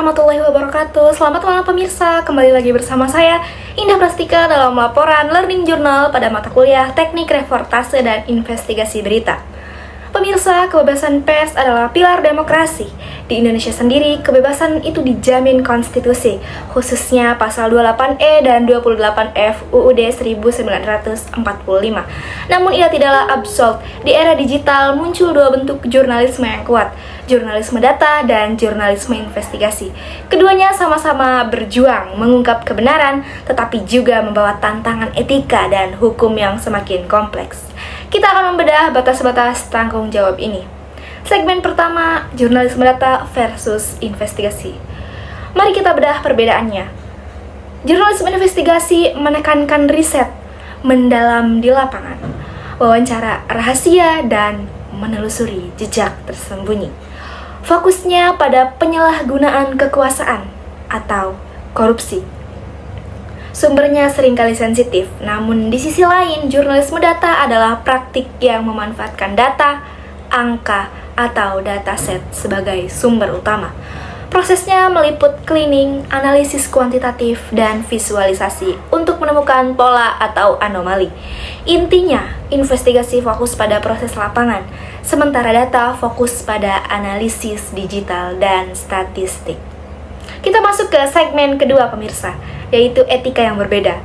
warahmatullahi wabarakatuh. Selamat malam pemirsa, kembali lagi bersama saya Indah Prastika dalam laporan Learning Journal pada mata kuliah Teknik Reportase dan Investigasi Berita. Pemirsa, kebebasan pers adalah pilar demokrasi. Di Indonesia sendiri, kebebasan itu dijamin konstitusi, khususnya pasal 28E dan 28F UUD 1945. Namun ia tidaklah absolut. Di era digital muncul dua bentuk jurnalisme yang kuat, jurnalisme data dan jurnalisme investigasi. Keduanya sama-sama berjuang mengungkap kebenaran, tetapi juga membawa tantangan etika dan hukum yang semakin kompleks. Kita akan membedah batas-batas tanggung jawab ini. Segmen pertama, jurnalisme data versus investigasi. Mari kita bedah perbedaannya. Jurnalisme investigasi menekankan riset, mendalam di lapangan, wawancara rahasia, dan menelusuri jejak tersembunyi. Fokusnya pada penyalahgunaan kekuasaan atau korupsi. Sumbernya seringkali sensitif, namun di sisi lain, jurnalisme data adalah praktik yang memanfaatkan data, angka, atau dataset sebagai sumber utama. Prosesnya meliput cleaning, analisis kuantitatif, dan visualisasi untuk menemukan pola atau anomali. Intinya, investigasi fokus pada proses lapangan, sementara data fokus pada analisis digital dan statistik. Kita masuk ke segmen kedua pemirsa, yaitu etika yang berbeda.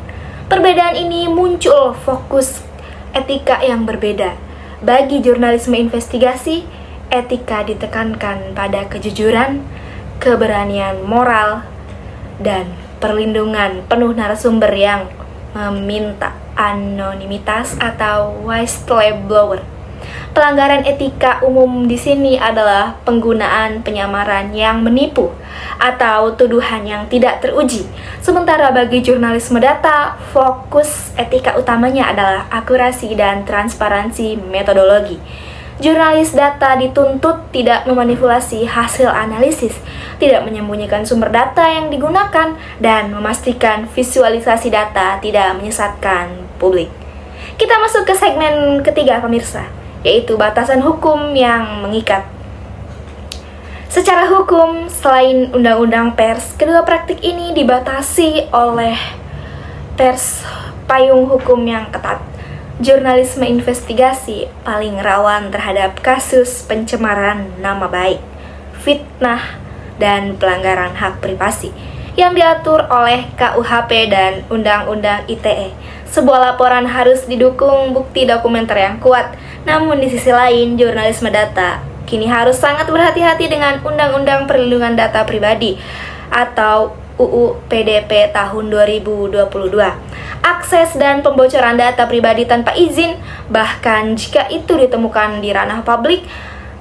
Perbedaan ini muncul fokus etika yang berbeda. Bagi jurnalisme investigasi, etika ditekankan pada kejujuran, keberanian moral, dan perlindungan penuh narasumber yang meminta anonimitas atau whistleblower. Pelanggaran etika umum di sini adalah penggunaan penyamaran yang menipu atau tuduhan yang tidak teruji. Sementara bagi jurnalisme data, fokus etika utamanya adalah akurasi dan transparansi metodologi. Jurnalis data dituntut tidak memanipulasi hasil analisis, tidak menyembunyikan sumber data yang digunakan, dan memastikan visualisasi data tidak menyesatkan publik. Kita masuk ke segmen ketiga pemirsa, yaitu batasan hukum yang mengikat. Secara hukum, selain undang-undang pers, kedua praktik ini dibatasi oleh pers payung hukum yang ketat. Jurnalisme investigasi paling rawan terhadap kasus pencemaran nama baik, fitnah, dan pelanggaran hak privasi yang diatur oleh KUHP dan Undang-Undang ITE. Sebuah laporan harus didukung bukti dokumenter yang kuat. Namun di sisi lain, jurnalisme data kini harus sangat berhati-hati dengan Undang-Undang Perlindungan Data Pribadi atau UU PDP tahun 2022. Akses dan pembocoran data pribadi tanpa izin, bahkan jika itu ditemukan di ranah publik,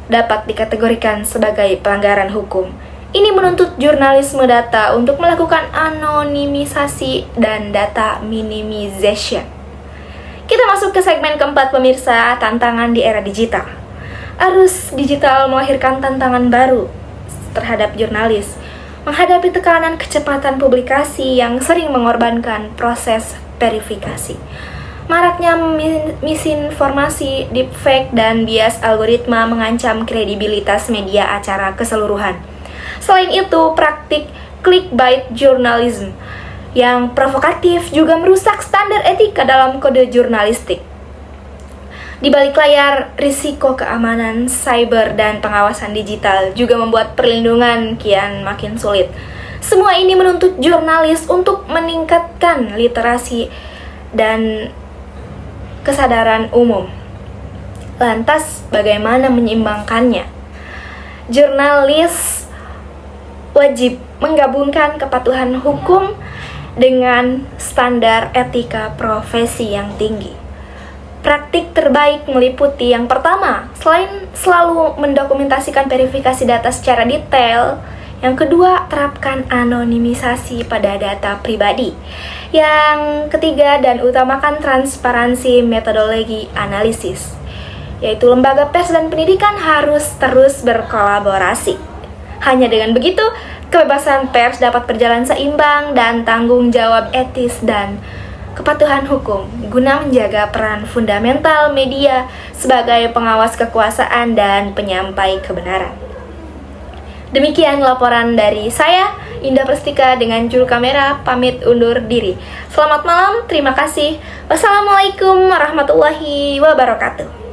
dapat dikategorikan sebagai pelanggaran hukum. Ini menuntut jurnalisme data untuk melakukan anonimisasi dan data minimization. Kita masuk ke segmen keempat pemirsa, tantangan di era digital. Arus digital melahirkan tantangan baru terhadap jurnalis, menghadapi tekanan kecepatan publikasi yang sering mengorbankan proses verifikasi. Maraknya misinformasi, deepfake, dan bias algoritma mengancam kredibilitas media acara keseluruhan. Selain itu, praktik clickbait journalism yang provokatif juga merusak standar etika dalam kode jurnalistik. Di balik layar, risiko keamanan cyber dan pengawasan digital juga membuat perlindungan kian makin sulit. Semua ini menuntut jurnalis untuk meningkatkan literasi dan kesadaran umum. Lantas, bagaimana menyeimbangkannya? Jurnalis wajib menggabungkan kepatuhan hukum dengan standar etika profesi yang tinggi. Praktik terbaik meliputi yang pertama, selain selalu mendokumentasikan verifikasi data secara detail, yang kedua, terapkan anonimisasi pada data pribadi. Yang ketiga, dan utamakan transparansi metodologi analisis, yaitu lembaga pers dan pendidikan harus terus berkolaborasi. Hanya dengan begitu, kebebasan pers dapat berjalan seimbang dan tanggung jawab etis dan kepatuhan hukum guna menjaga peran fundamental media sebagai pengawas kekuasaan dan penyampai kebenaran. Demikian laporan dari saya, Indah Prestika dengan juru kamera, pamit undur diri. Selamat malam, terima kasih. Wassalamualaikum warahmatullahi wabarakatuh.